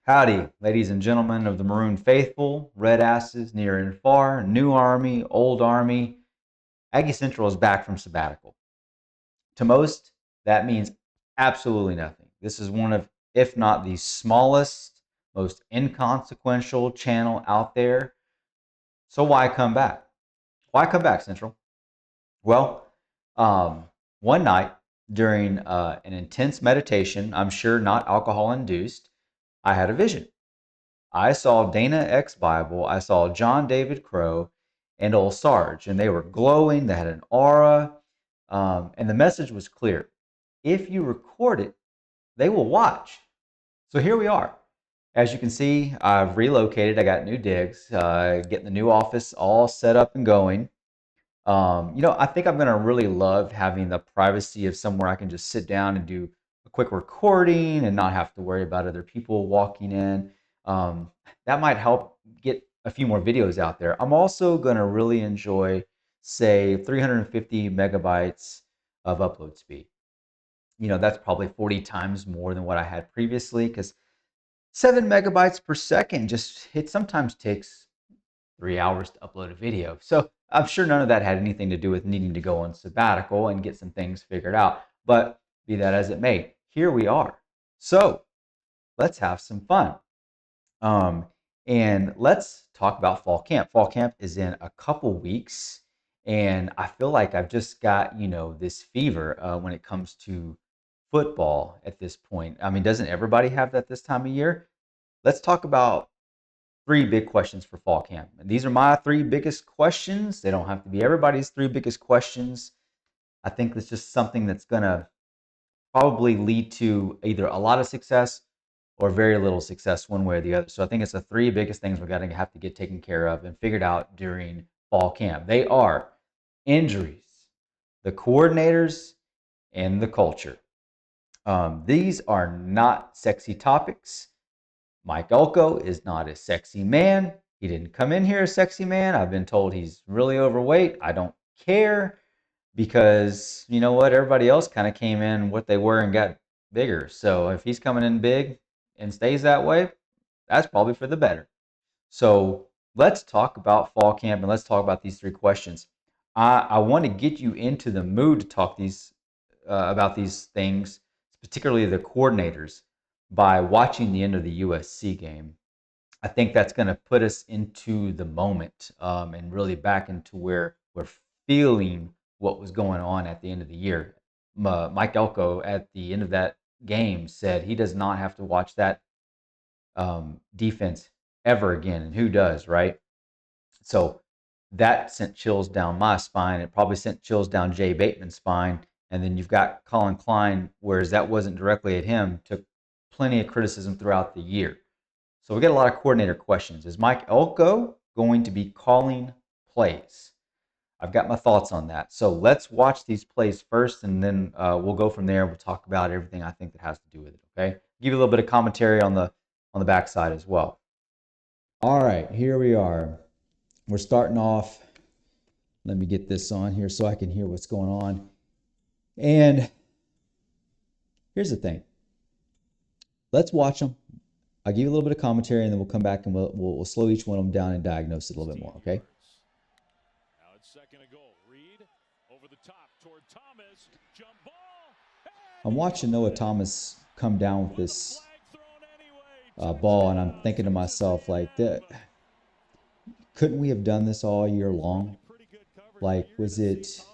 Howdy, ladies and gentlemen of the Maroon Faithful, Red Asses, near and far, New Army, Old Army. Aggie Central is back from sabbatical. To most, that means absolutely nothing. This is one of, if not the smallest, most inconsequential channel out there. So why come back? Why come back, Central? Well, one night during an intense meditation, I'm sure not alcohol induced, I had a vision. I saw Dana X Bible, I saw John David Crow, and old Sarge, and they were glowing. They had an aura, and the message was clear. If you record it, they will watch. So here we are. As you can see, I've relocated. I got new digs, getting the new office all set up and going. I think I'm gonna really love having the privacy of somewhere I can just sit down and do a quick recording and not have to worry about other people walking in. That might help get a few more videos out there. I'm also gonna really enjoy, say, 350 megabytes of upload speed. That's probably 40 times more than what I had previously because 7 megabytes per second just it sometimes takes 3 hours to upload a video. So I'm sure none of that had anything to do with needing to go on sabbatical and get some things figured out. But be that as it may, here we are. So let's have some fun. Um, and let's talk about fall camp. Fall camp is in a couple weeks. And I feel like I've just got, this fever when it comes to football at this point. I mean, doesn't everybody have that this time of year? Let's talk about three big questions for fall camp. And these are my three biggest questions. They don't have to be everybody's three biggest questions. I think it's just something that's going to probably lead to either a lot of success or very little success one way or the other. So I think it's the three biggest things we're going to have to get taken care of and figured out during fall camp. They are injuries, the coordinators, and the culture. These are not sexy topics. Mike Elko is not a sexy man. He didn't come in here a sexy man. I've been told he's really overweight. I don't care because you know what? Everybody else kind of came in what they were and got bigger. So if he's coming in big and stays that way, that's probably for the better. So let's talk about fall camp and let's talk about these three questions. I want to get you into the mood to talk these about these things, particularly the coordinators, by watching the end of the USC game. I think that's going to put us into the moment and really back into where we're feeling what was going on at the end of the year. Mike Elko at the end of that game said he does not have to watch that defense ever again, and who does, right? So that sent chills down my spine. It probably sent chills down Jay Bateman's spine. And then you've got Colin Klein, whereas that wasn't directly at him, took plenty of criticism throughout the year. So we get a lot of coordinator questions. Is Mike Elko going to be calling plays? I've got my thoughts on that. So let's watch these plays first, and then we'll go from there. We'll talk about everything I think that has to do with it. Okay, give you a little bit of commentary on the backside as well. All right, here we are. We're starting off. Let me get this on here so I can hear what's going on. And here's the thing. Let's watch them. I'll give you a little bit of commentary, and then we'll come back and we'll slow each one of them down and diagnose it a little bit more, okay? Now it's second and goal. Reed over the top toward Thomas. Jump ball. I'm watching Noah Thomas come down with this ball, and I'm thinking to myself, like, couldn't we have done this all year long? Like, was it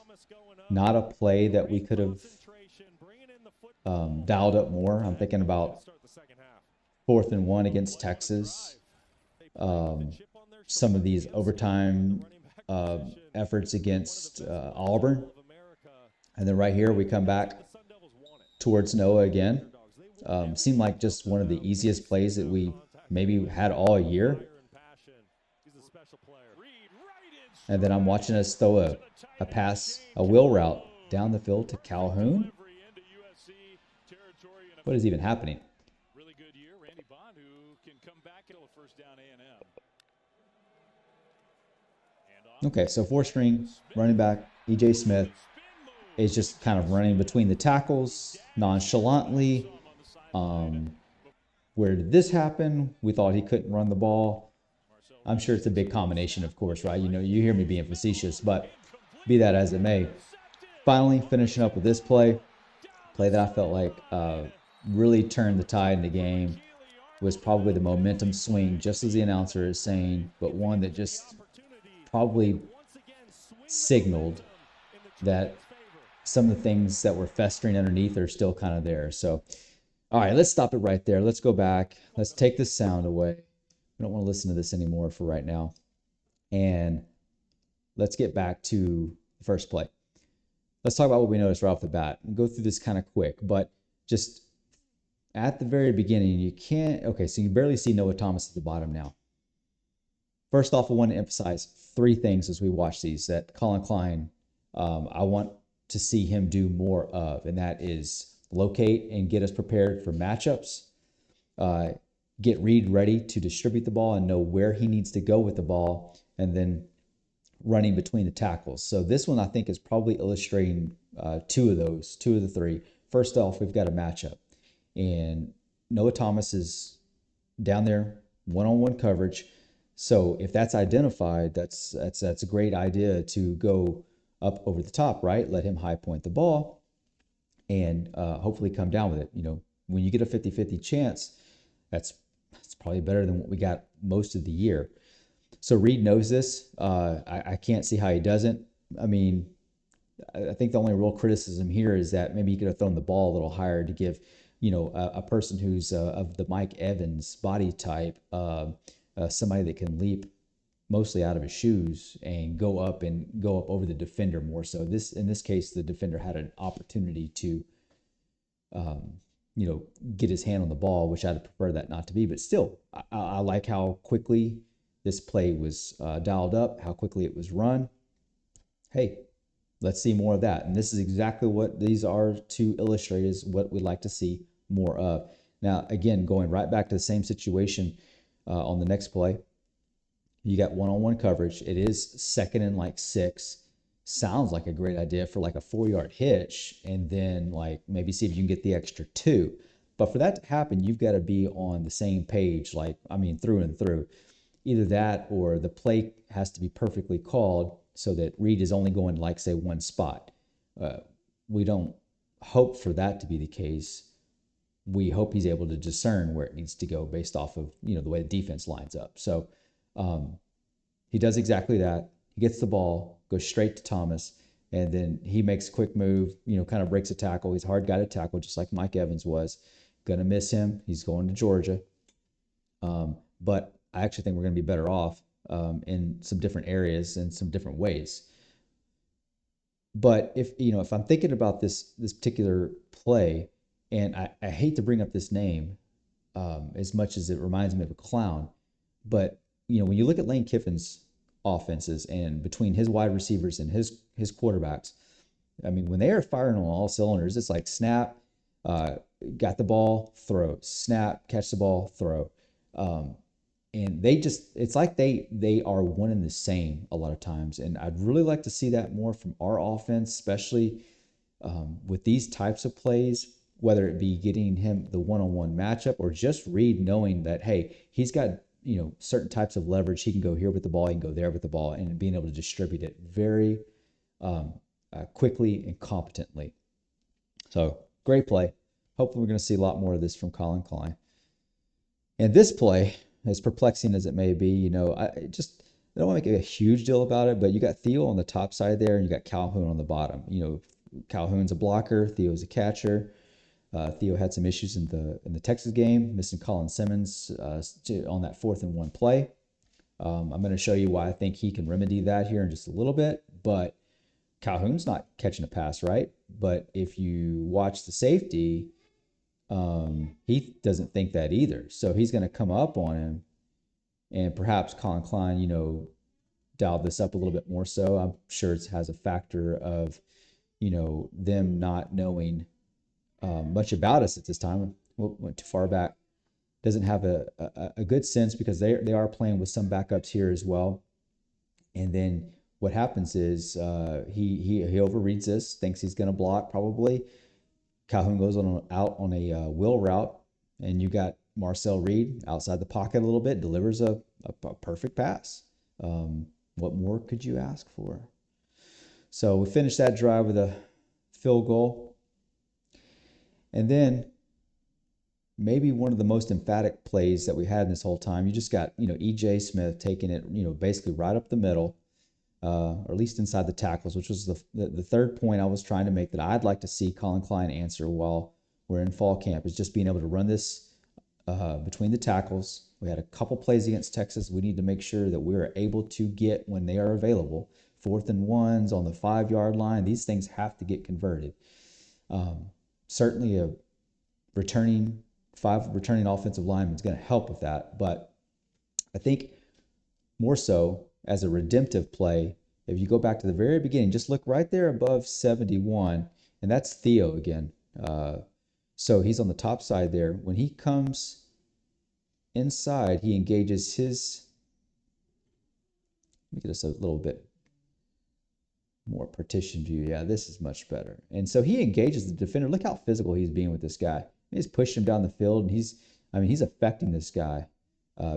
not a play that we could have dialed up more? I'm thinking about 4th and 1 against Texas. Some of these overtime efforts against Auburn. And then right here, we come back towards Noah again. Seemed like just one of the easiest plays that we maybe had all year. And then I'm watching us throw a pass, a wheel route down the field to Calhoun. What is even happening? Okay, so 4th-string running back E.J. Smith is just kind of running between the tackles nonchalantly. where did this happen? We thought he couldn't run the ball. I'm sure it's a big combination, of course, right? You hear me being facetious, but be that as it may. Finally, finishing up with this play that I felt like really turned the tide in the game was probably the momentum swing, just as the announcer is saying, but one that just probably signaled that some of the things that were festering underneath are still kind of there. So, all right, let's stop it right there. Let's go back. Let's take this sound away. We don't want to listen to this anymore for right now. And let's get back to the first play. Let's talk about what we noticed right off the bat. We'll go through this kind of quick, but just at the very beginning, you can't, okay, so you barely see Noah Thomas at the bottom now. First off, I want to emphasize three things as we watch these that Colin Klein, I want to see him do more of, and that is locate and get us prepared for matchups, get Reed ready to distribute the ball and know where he needs to go with the ball, and then running between the tackles. So this one I think is probably illustrating two of the three. First off, we've got a matchup, and Noah Thomas is down there, one-on-one coverage. So if that's identified, that's a great idea to go up over the top, right? Let him high point the ball and hopefully come down with it. When you get a 50-50 chance, that's probably better than what we got most of the year. So Reed knows this. I can't see how he doesn't. I mean, I think the only real criticism here is that maybe he could have thrown the ball a little higher to give, a person who's of the Mike Evans body type, somebody that can leap mostly out of his shoes and go up over the defender more so. In this case, the defender had an opportunity to, get his hand on the ball, which I'd prefer that not to be. But still, I like how quickly this play was dialed up, how quickly it was run. Hey, let's see more of that. And this is exactly what these are to illustrate is what we'd like to see more of. Now, again, going right back to the same situation on the next play, you got one-on-one coverage. It is second and like 6. Sounds like a great idea for like a 4-yard hitch, and then like maybe see if you can get the extra 2. But for that to happen, you've got to be on the same page, through and through. Either that or the play has to be perfectly called so that Reed is only going to, like, say, one spot. We don't hope for that to be the case. We hope he's able to discern where it needs to go based off of, the way the defense lines up. So he does exactly that. He gets the ball, goes straight to Thomas, and then he makes a quick move, kind of breaks a tackle. He's a hard guy to tackle, just like Mike Evans was. Going to miss him. He's going to Georgia. But I actually think we're going to be better off in some different areas and some different ways. But if I'm thinking about this particular play, and I hate to bring up this name as much as it reminds me of a clown, but when you look at Lane Kiffin's offenses and between his wide receivers and his quarterbacks, I mean, when they are firing on all cylinders, it's like snap, got the ball, throw, snap, catch the ball, throw. And it's like they are one and the same a lot of times. And I'd really like to see that more from our offense, especially with these types of plays, whether it be getting him the one-on-one matchup or just Reed knowing that, hey, he's got, certain types of leverage. He can go here with the ball, he can go there with the ball, and being able to distribute it very quickly and competently. So great play. Hopefully we're going to see a lot more of this from Colin Klein. And this play, as perplexing as it may be, I don't want to make a huge deal about it, but you got Theo on the top side there, and you got Calhoun on the bottom. Calhoun's a blocker, Theo's a catcher. Theo had some issues in the Texas game, missing Colin Simmons on that 4th and 1 play. I'm going to show you why I think he can remedy that here in just a little bit, but Calhoun's not catching a pass, right? But if you watch the safety, he doesn't think that either. So he's going to come up on him, and perhaps Colin Klein, dialed this up a little bit more so. I'm sure it has a factor of, them not knowing much about us at this time. Went too far back. Doesn't have a good sense because they are playing with some backups here as well. And then what happens is he overreads this, thinks he's going to block probably. Calhoun goes out on a wheel route, and you got Marcel Reed outside the pocket a little bit, delivers a perfect pass. What more could you ask for? So we finished that drive with a field goal. And then maybe one of the most emphatic plays that we had in this whole time, you just got, E.J. Smith taking it, basically right up the middle, or at least inside the tackles, which was the third point I was trying to make that I'd like to see Colin Klein answer while we're in fall camp, is just being able to run this between the tackles. We had a couple plays against Texas. We need to make sure that we're able to get, when they are available, 4th and 1s on the 5-yard line. These things have to get converted. Certainly a returning offensive lineman is going to help with that. But I think more so as a redemptive play, if you go back to the very beginning, just look right there above 71, and that's Theo again. So he's on the top side there. When he comes inside, he engages his, let me get us a little bit more partition view. Yeah, this is much better. And so he engages the defender. Look how physical he's being with this guy. He's pushing him down the field, and he's affecting this guy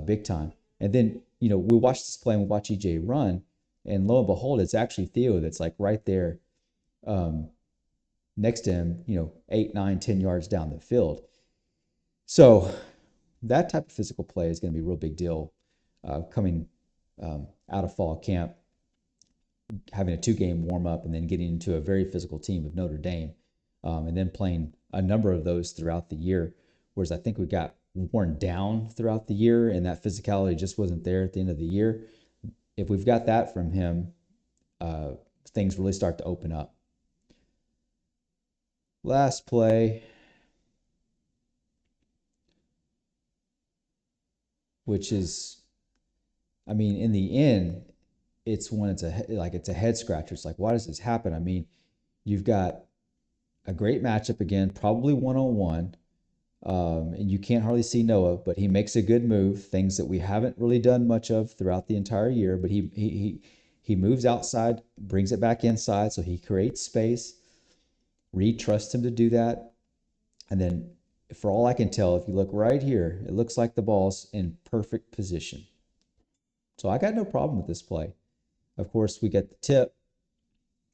big time. And then, we watch this play and we watch EJ run, and lo and behold, it's actually Theo that's like right there next to him, 8, 9, 10 yards down the field. So that type of physical play is going to be a real big deal coming out of fall camp, having a 2-game warm-up and then getting into a very physical team of Notre Dame, and then playing a number of those throughout the year, whereas I think we got worn down throughout the year and that physicality just wasn't there at the end of the year. If we've got that from him, things really start to open up. Last play, which is, in the end, it's when it's a head scratcher. It's like, why does this happen? You've got a great matchup again, probably 1-on-1, and you can't hardly see Noah, but he makes a good move, things that we haven't really done much of throughout the entire year. But he moves outside, brings it back inside, so he creates space. Reed trusts him to do that, and then, for all I can tell, if you look right here, it looks like the ball's in perfect position. So I got no problem with this play. Of course, we get the tip.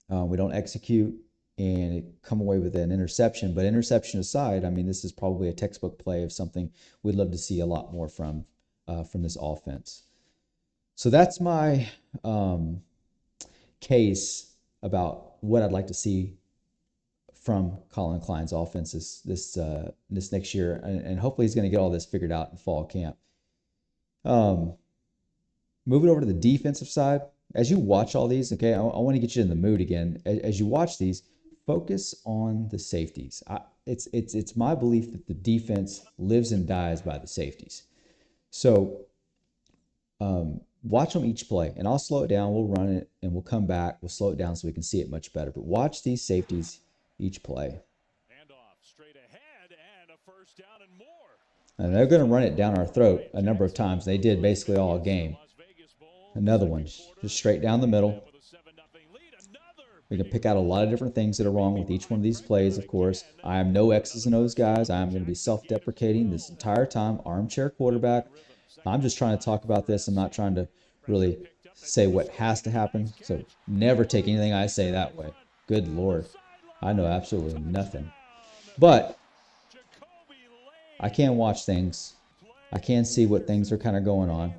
We don't execute and come away with an interception. But interception aside, this is probably a textbook play of something we'd love to see a lot more from this offense. So that's my case about what I'd like to see from Colin Klein's offense this next year, and hopefully he's going to get all this figured out in fall camp. Moving over to the defensive side, as you watch all these, okay, I want to get you in the mood again. As you watch these, focus on the safeties. It's my belief that the defense lives and dies by the safeties. So watch them each play, and I'll slow it down. We'll run it, and we'll come back. We'll slow it down so we can see it much better. But watch these safeties each play. And they're going to run it down our throat a number of times. They did basically all game. Another one, just straight down the middle. We can pick out a lot of different things that are wrong with each one of these plays, of course. I am no X's and O's, guys. I am going to be self-deprecating this entire time, armchair quarterback. I'm just trying to talk about this. I'm not trying to really say what has to happen. So never take anything I say that way. Good Lord. I know absolutely nothing. But I can watch things. I can see what things are kind of going on.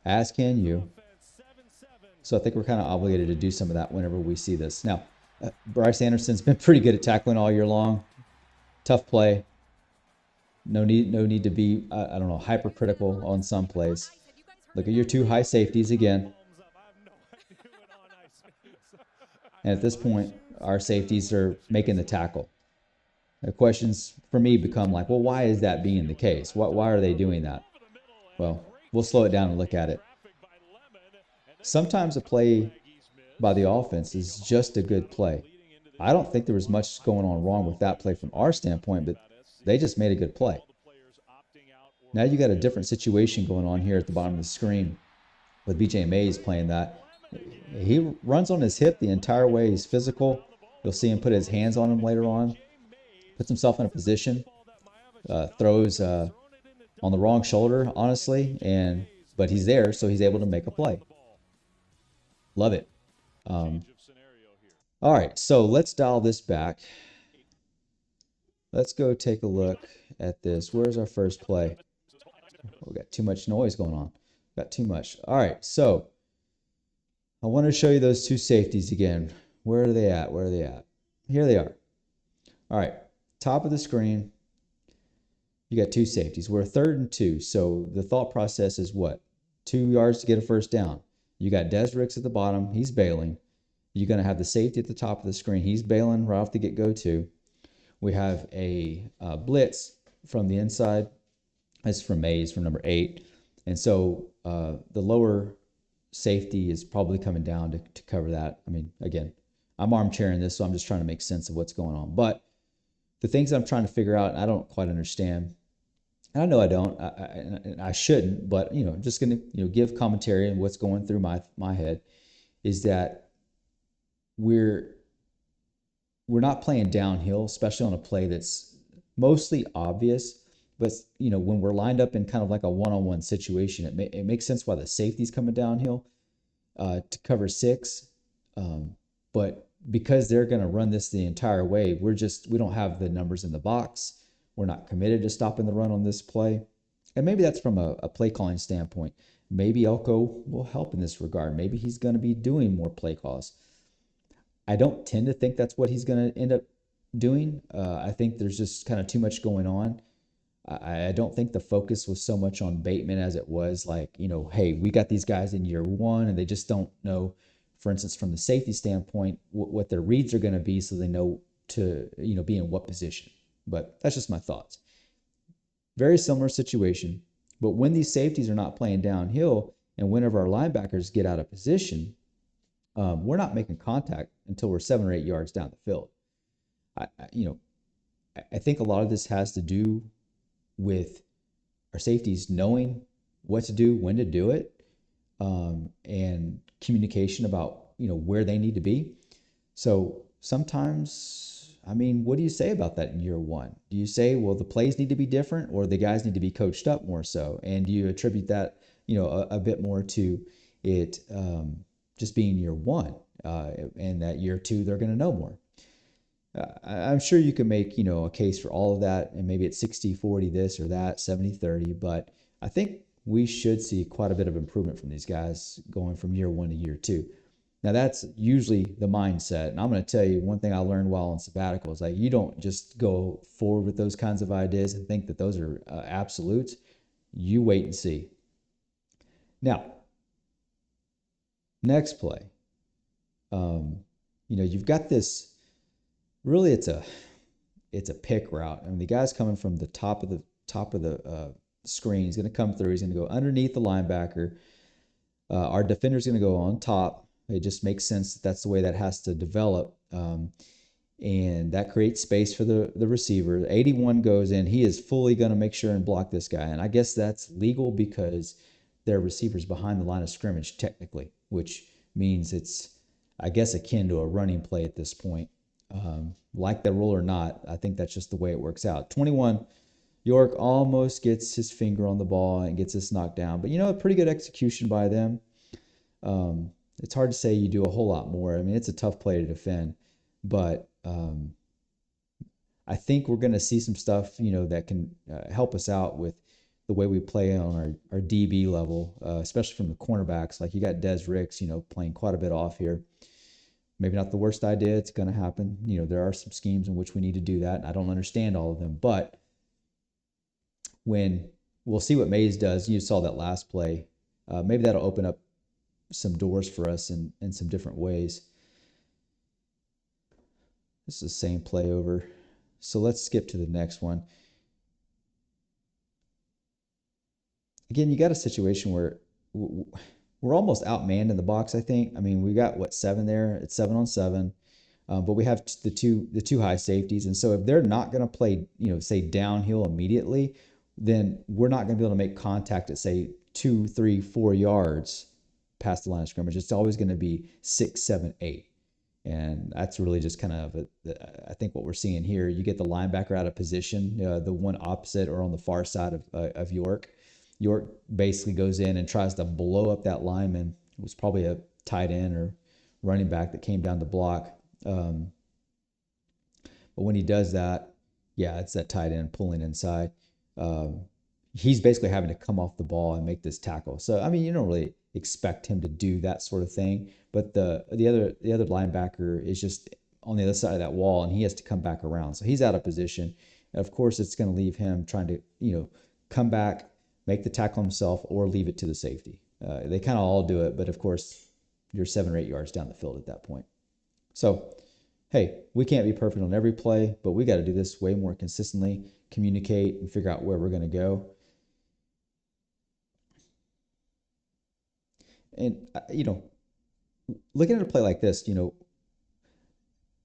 As can you. So I think we're kind of obligated to do some of that whenever we see this. Now, Bryce Anderson's been pretty good at tackling all year long. Tough play. No need to be, hypercritical on some plays. Look at your 2 high safeties again. And at this point, our safeties are making the tackle. The questions for me become like, well, why is that being the case? Why are they doing that? Well, we'll slow it down and look at it. Sometimes a play by the offense is just a good play. I don't think there was much going on wrong with that play from our standpoint, but they just made a good play. Now you got a different situation going on here at the bottom of the screen with BJ Mays playing that. He runs on his hip the entire way. He's physical. You'll see him put his hands on him later on. Puts himself in a position. throws on the wrong shoulder, honestly, but he's there, so he's able to make a play. Love it. Um, all right, so let's dial this back. Let's go take a look at this. Where's our first play? We got too much noise going on. Got too much. All right, so I want to show you those two safeties again. Where are they at? Where are they at? Here they are. All right, top of the screen, you got two safeties. We're 3rd and 2, so the thought process is what? 2 yards to get a first down. You got Des Ricks at the bottom. He's bailing. You're going to have the safety at the top of the screen. He's bailing right off the get-go too. We have a blitz from the inside. That's from Mays, from number 8. And so the lower safety is probably coming down to cover that. I mean, again, I'm armchairing this, so I'm just trying to make sense of what's going on. But the things I'm trying to figure out, I don't quite understand. And I know I don't. I shouldn't, but I'm just going to give commentary and what's going through my head is that we're not playing downhill, especially on a play that's mostly obvious. But when we're lined up in kind of like a one-on-one situation, it makes sense why the safety's coming downhill to cover 6. But because they're going to run this the entire way, we don't have the numbers in the box. We're not committed to stopping the run on this play. And maybe that's from a play calling standpoint. Maybe Elko will help in this regard. Maybe he's going to be doing more play calls. I don't tend to think that's what he's going to end up doing. I think there's just kind of too much going on. I don't think the focus was so much on Bateman as it was like, hey, we got these guys in year 1 and they just don't know, for instance, from the safety standpoint, what their reads are going to be so they know to, be in what position. But that's just my thoughts. Very similar situation. But when these safeties are not playing downhill and whenever our linebackers get out of position, we're not making contact until we're 7 or 8 yards down the field. I think a lot of this has to do with our safeties knowing what to do, when to do it, and communication about where they need to be. So sometimes, what do you say about that in year 1? Do you say, well, the plays need to be different, or the guys need to be coached up more so? And do you attribute that a bit more to it just being year 1, and that year 2 they're going to know more? I'm sure you can make, a case for all of that, and maybe it's 60-40 this or that, 70-30, but I think we should see quite a bit of improvement from these guys going from year 1 to year 2. Now, that's usually the mindset, and I'm going to tell you one thing I learned while on sabbatical is like you don't just go forward with those kinds of ideas and think that those are absolutes. You wait and see. Now, next play. You've got this. Really, it's a pick route. The guy's coming from the top of the screen. He's going to come through. He's going to go underneath the linebacker. Our defender's going to go on top. It just makes sense that that's the way that has to develop, and that creates space for the receiver. 81 goes in. He is fully going to make sure and block this guy, and I guess that's legal because their receiver's behind the line of scrimmage technically, which means it's, I guess, akin to a running play at this point. Like the rule or not, I think that's just the way it works out. 21, York almost gets his finger on the ball and gets us knocked down. But, a pretty good execution by them. It's hard to say you do a whole lot more. It's a tough play to defend. But I think we're going to see some stuff, that can help us out with the way we play on our DB level, especially from the cornerbacks. Like you got Des Ricks, playing quite a bit off here. Maybe not the worst idea. It's going to happen. There are some schemes in which we need to do that. I don't understand all of them, but when we'll see what Mays does, you saw that last play. Maybe that'll open up some doors for us in some different ways. This is the same play over. So let's skip to the next one. Again, you got a situation where we're almost outmanned in the box, I think. We got 7 there. It's 7-on-7. But we have the two high safeties. And so if they're not going to play, say downhill immediately, then we're not going to be able to make contact at, say, 2, 3, 4 yards past the line of scrimmage. It's always going to be 6, 7, 8. And that's really just kind of, I think, what we're seeing here. You get the linebacker out of position, the one opposite or on the far side of York. York basically goes in and tries to blow up that lineman. It was probably a tight end or running back that came down the block. Um, but when he does that, yeah, it's that tight end pulling inside. Um, he's basically having to come off the ball and make this tackle. So I mean, you don't really expect him to do that sort of thing. But the other linebacker is just on the other side of that wall, and he has to come back around. So he's out of position. And of course, it's going to leave him trying to come back, make the tackle himself, or leave it to the safety. They kind of all do it, but of course, you're 7 or 8 yards down the field at that point. So hey, we can't be perfect on every play, but we got to do this way more consistently, communicate, and figure out where we're going to go. And, looking at a play like this,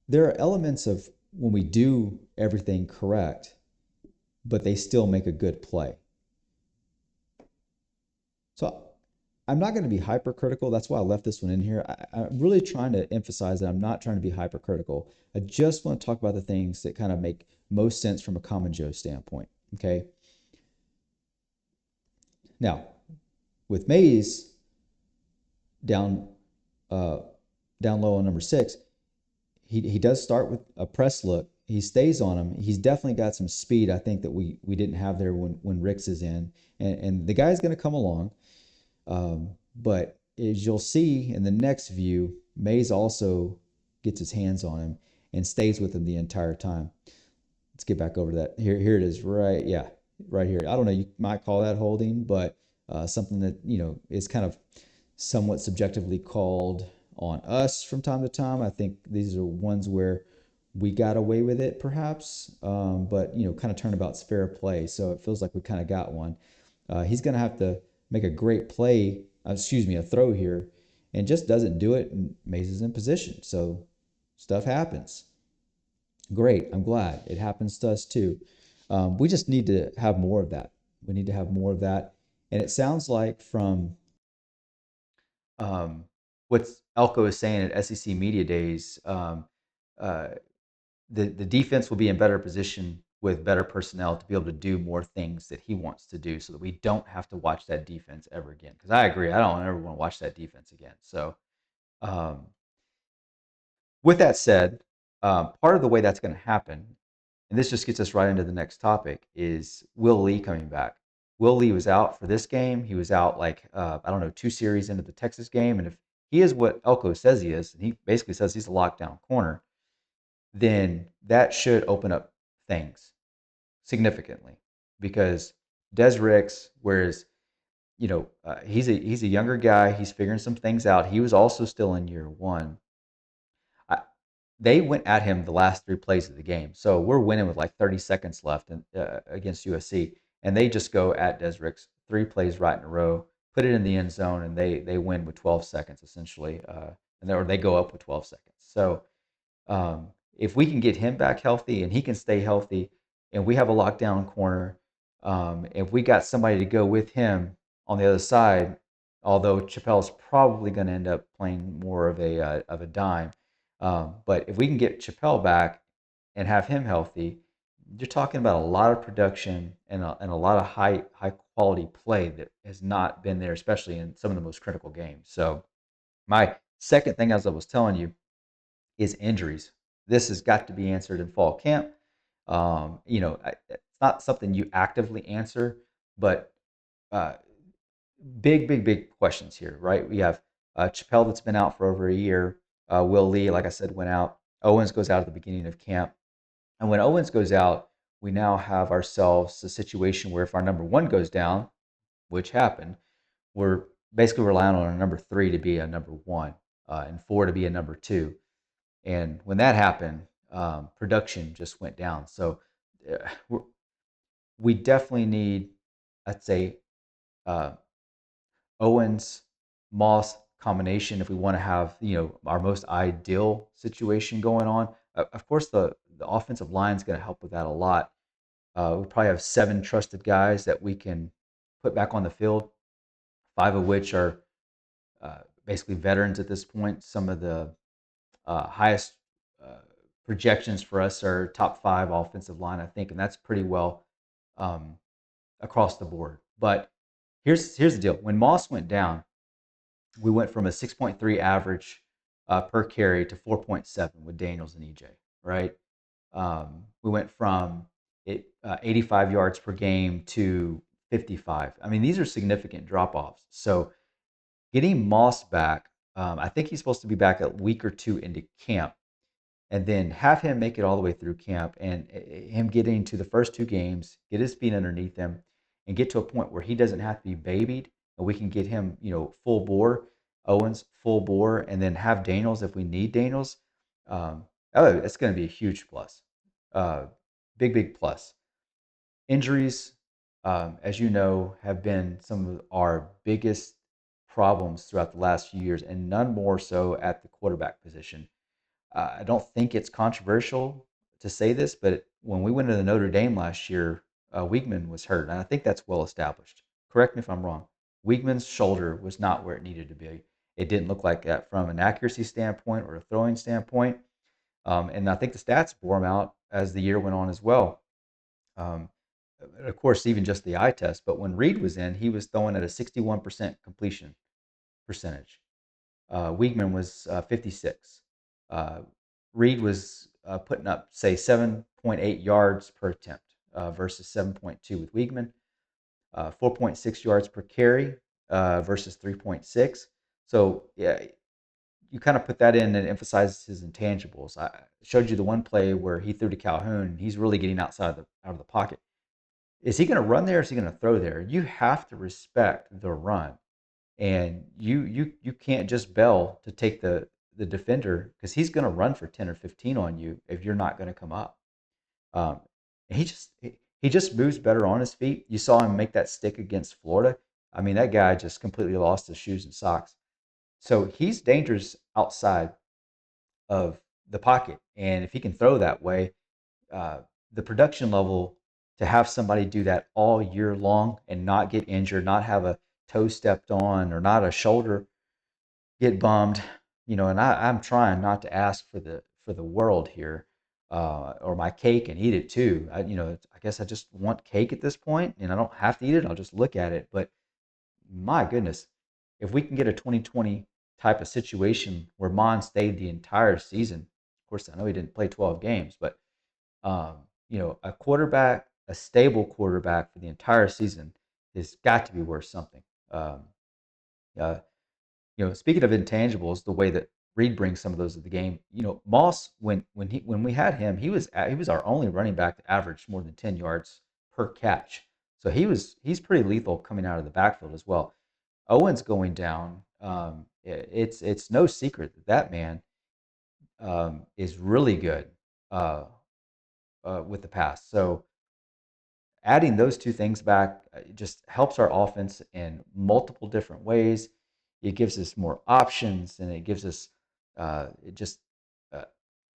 there are elements of when we do everything correct, but they still make a good play. So I'm not going to be hypercritical. That's why I left this one in here. I'm really trying to emphasize that I'm not trying to be hypercritical. I just want to talk about the things that kind of make most sense from a common Joe standpoint. Okay. Now, with Mays down uh, down low on number 6, he does start with a press look. He stays on him. He's definitely got some speed, I think, that we didn't have there when Ricks is in. And the guy's going to come along. But as you'll see in the next view, Mays also gets his hands on him and stays with him the entire time. Let's get back over to that. Here it is, right? Yeah, right here. I don't know. You might call that holding, but something that is kind of somewhat subjectively called on us from time to time. I think these are ones where we got away with it, perhaps, but kind of turnabout's fair play. So it feels like we kind of got one. He's going to have to make a great play, a throw here, and just doesn't do it, and Mays is in position. So stuff happens. Great, I'm glad. It happens to us too. We just need to have more of that. We need to have more of that. And it sounds like from what Elko is saying at SEC Media Days, uh, the defense will be in better position with better personnel to be able to do more things that he wants to do so that we don't have to watch that defense ever again. Because I agree, I don't ever want to watch that defense again. So, um, with that said, part of the way that's going to happen, and this just gets us right into the next topic, is Will Lee coming back. Will Lee was out for this game. He was out like, I don't know, 2 series into the Texas game. And if he is what Elko says he is, and he basically says he's a lockdown corner, then that should open up things significantly because Des Ricks, whereas he's a younger guy, he's figuring some things out. He was also still in year one. I, they went at him the last 3 plays of the game, so we're winning with like 30 seconds left against USC, and they just go at Des Ricks 3 plays right in a row, put it in the end zone, and they win with 12 seconds essentially, or they go up with 12 seconds. So if we can get him back healthy and he can stay healthy, and we have a lockdown corner, if we got somebody to go with him on the other side, although Chappelle's probably going to end up playing more of a dime, but if we can get Chappelle back and have him healthy, you're talking about a lot of production and a lot of high quality play that has not been there, especially in some of the most critical games. So my second thing, as I was telling you, is injuries. This has got to be answered in fall camp. It's not something you actively answer, but uh, big questions here, right? We have Chappelle that's been out for over a year. Will Lee, like I said, went out. Owens goes out at the beginning of camp. And when Owens goes out, we now have ourselves a situation where if our number one goes down, which happened, we're basically relying on a number three to be a number one and four to be a number two. And when that happened, production just went down. So we definitely need, I'd say, uh, Owens Moss combination if we want to have our most ideal situation going on. Of course, the offensive line is going to help with that a lot. We probably have 7 trusted guys that we can put back on the field, 5 of which are basically veterans at this point. Some of the Highest uh, projections for us are top five offensive line, I think, and that's pretty well um, across the board. But here's the deal: when Moss went down, we went from a 6.3 average per carry to 4.7 with Daniels and EJ, right? We went from 85 yards per game to 55. I mean, these are significant drop offs. So getting Moss back, I think he's supposed to be back a week or two into camp, and then have him make it all the way through camp, and him getting to the first two games, get his feet underneath him, and get to a point where he doesn't have to be babied, and we can get him, full bore, Owens full bore, and then have Daniels if we need Daniels. It's going to be a huge plus, uh, big plus. Injuries, as you know, have been some of our biggest problems throughout the last few years, and none more so at the quarterback position. I don't think it's controversial to say this, but when we went to the Notre Dame last year, Weigman was hurt, and I think that's well established. Correct me if I'm wrong. Weigman's shoulder was not where it needed to be. It didn't look like that from an accuracy standpoint or a throwing standpoint, and I think the stats bore him out as the year went on as well. Um, of course, even just the eye test. But when Reed was in, he was throwing at a 61% completion percentage. Wiegman was 56. Uh, Reed was putting up, say, 7.8 yards per attempt versus 7.2 with Wiegman, 4.6 yards per carry versus 3.6. So, yeah, you kind of put that in and emphasizes his intangibles. I showed you the one play where he threw to Calhoun. He's really getting out of the pocket. Is he going to run there? Or is he going to throw there? You have to respect the run, and you can't just bail to take the defender because he's going to run for 10 or 15 on you if you're not going to come up. Um, he just moves better on his feet. You saw him make that stick against Florida. I mean, that guy just completely lost his shoes and socks. So he's dangerous outside of the pocket, and if he can throw that way, uh, the production level to have somebody do that all year long and not get injured, not have a toe stepped on or not a shoulder get bummed, and I'm trying not to ask for the world here, or my cake and eat it too. I guess I just want cake at this point, and I don't have to eat it. I'll just look at it. But my goodness, if we can get a 2020 type of situation where Mon stayed the entire season, of course I know he didn't play 12 games, but a quarterback, a stable quarterback for the entire season has got to be worth something. Uh, Speaking of intangibles, the way that Reed brings some of those to the game, Moss when we had him, he was our only running back to average more than 10 yards per catch. So he's pretty lethal coming out of the backfield as well. Owens going down, it's no secret that man is really good with the pass. So adding those two things back just helps our offense in multiple different ways. It gives us more options, and it gives us it just uh,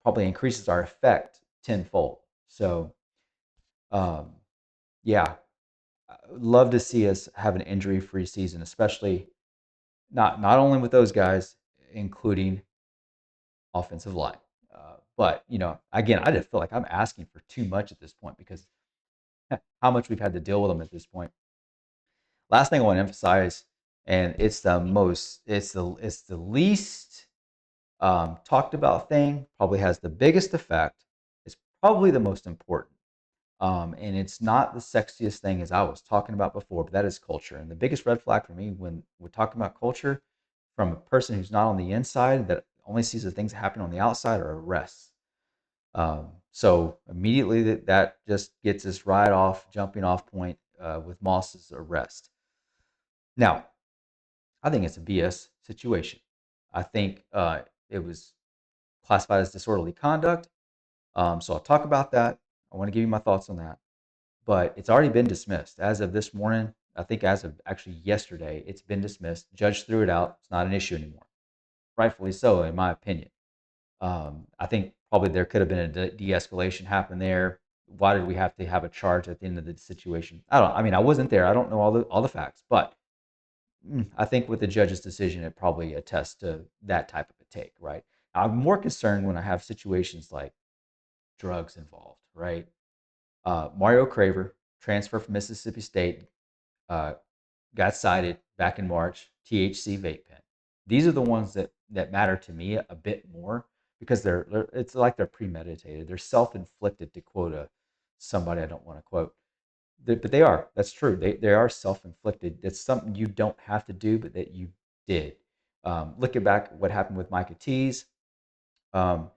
probably increases our effect tenfold. So, um, yeah, love to see us have an injury-free season, especially not only with those guys, including offensive line. But again, I just feel like I'm asking for too much at this point because how much we've had to deal with them at this point. Last thing I want to emphasize, and it's the least talked about thing, probably has the biggest effect. It's probably the most important, and it's not the sexiest thing as I was talking about before, but that is culture. And the biggest red flag for me when we're talking about culture, from a person who's not on the inside that only sees the things that happen on the outside, are arrests. So immediately that just gets us right off jumping off point with Moss's arrest. Now, I think it's a BS situation. I think it was classified as disorderly conduct. So I'll talk about that. I want to give you my thoughts on that. But it's already been dismissed as of this morning. I think as of actually yesterday, it's been dismissed. Judge threw it out. It's not an issue anymore. Rightfully so, in my opinion. I think probably there could have been a de-escalation happen there. Why did we have to have a charge at the end of the situation? I don't. I mean, I wasn't there. I don't know all the facts, but I think with the judge's decision, it probably attests to that type of a take, right? I'm more concerned when I have situations like drugs involved, right? Mario Craver, transfer from Mississippi State, uh, got cited back in March, THC vape pen. These are the ones that matter to me a bit more because they're it's like they're premeditated. They're self-inflicted, to quote somebody I don't want to quote. But they are. That's true. They are self-inflicted. It's something you don't have to do, but that you did. Looking back at what happened with Micah Tees, um,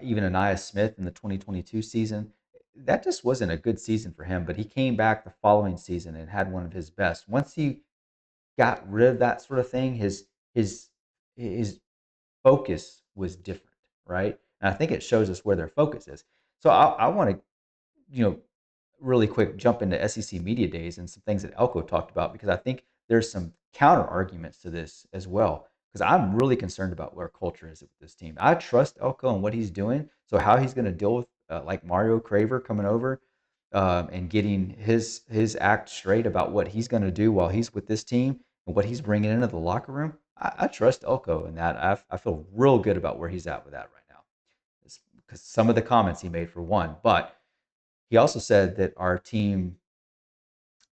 even Anaya Smith in the 2022 season, that just wasn't a good season for him. But he came back the following season and had one of his best. Once he got rid of that sort of thing, his his focus was different, right? And I think it shows us where their focus is. So I want to, you know, really quick jump into SEC media days and some things that Elko talked about because I think there's some counter arguments to this as well. Because I'm really concerned about where culture is with this team. I trust Elko and what he's doing. So how he's going to deal with like Mario Craver coming over and getting his act straight about what he's going to do while he's with this team and what he's bringing into the locker room. I trust Elko in that. I feel real good about where he's at with that right now. Because some of the comments he made for one, but he also said that our team,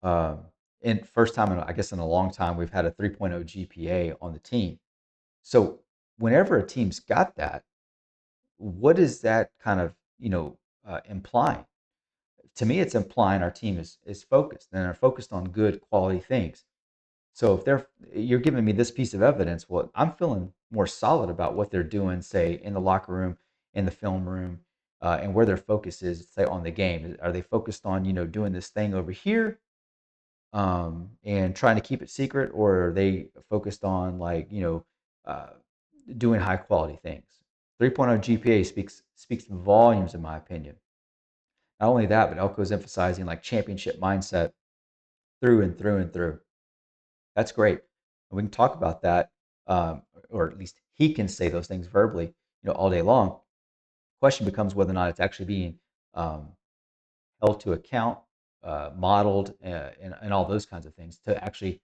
in first time in, I guess in a long time, we've had a 3.0 GPA on the team. So whenever a team's got that, what is that kind of implying? To me, it's implying our team is focused and are focused on good quality things. So if you're giving me this piece of evidence, well, I'm feeling more solid about what they're doing, say in the locker room, in the film room, and where their focus is, say on the game. Are they focused on doing this thing over here, and trying to keep it secret, or are they focused on like uh, doing high quality things? 3.0 GPA speaks volumes, in my opinion. Not only that, but Elko is emphasizing like championship mindset through and through and through. That's great. And we can talk about that, or at least he can say those things verbally, all day long. Question becomes whether or not it's actually being um, held to account, modeled, and all those kinds of things to actually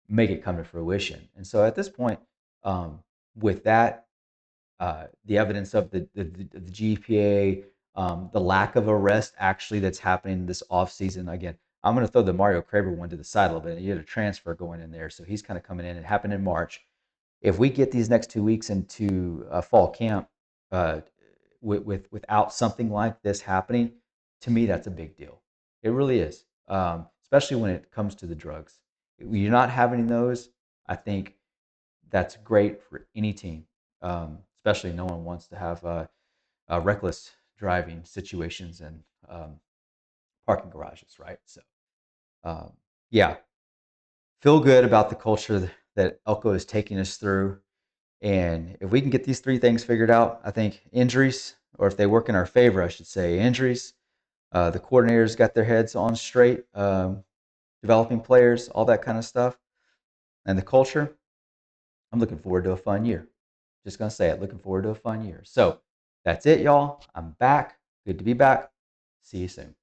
make it come to fruition. And so at this point, um, with that, the evidence of the GPA, the lack of arrest actually that's happening this offseason. Again, I'm going to throw the Mario Craver one to the side a little bit. He had a transfer going in there, so he's kind of coming in. It happened in March. If we get these next 2 weeks into fall camp uh, without something like this happening, to me that's a big deal. It really is, especially when it comes to the drugs. You're not having those. I think that's great for any team, especially no one wants to have reckless driving situations in parking garages, right? So, um, yeah, feel good about the culture that Elko is taking us through. And if we can get these three things figured out, I think injuries, or if they work in our favor, I should say, injuries, the coordinators got their heads on straight, developing players, all that kind of stuff, and the culture, I'm looking forward to a fun year. Just going to say it, looking forward to a fun year. So that's it, y'all. I'm back. Good to be back. See you soon.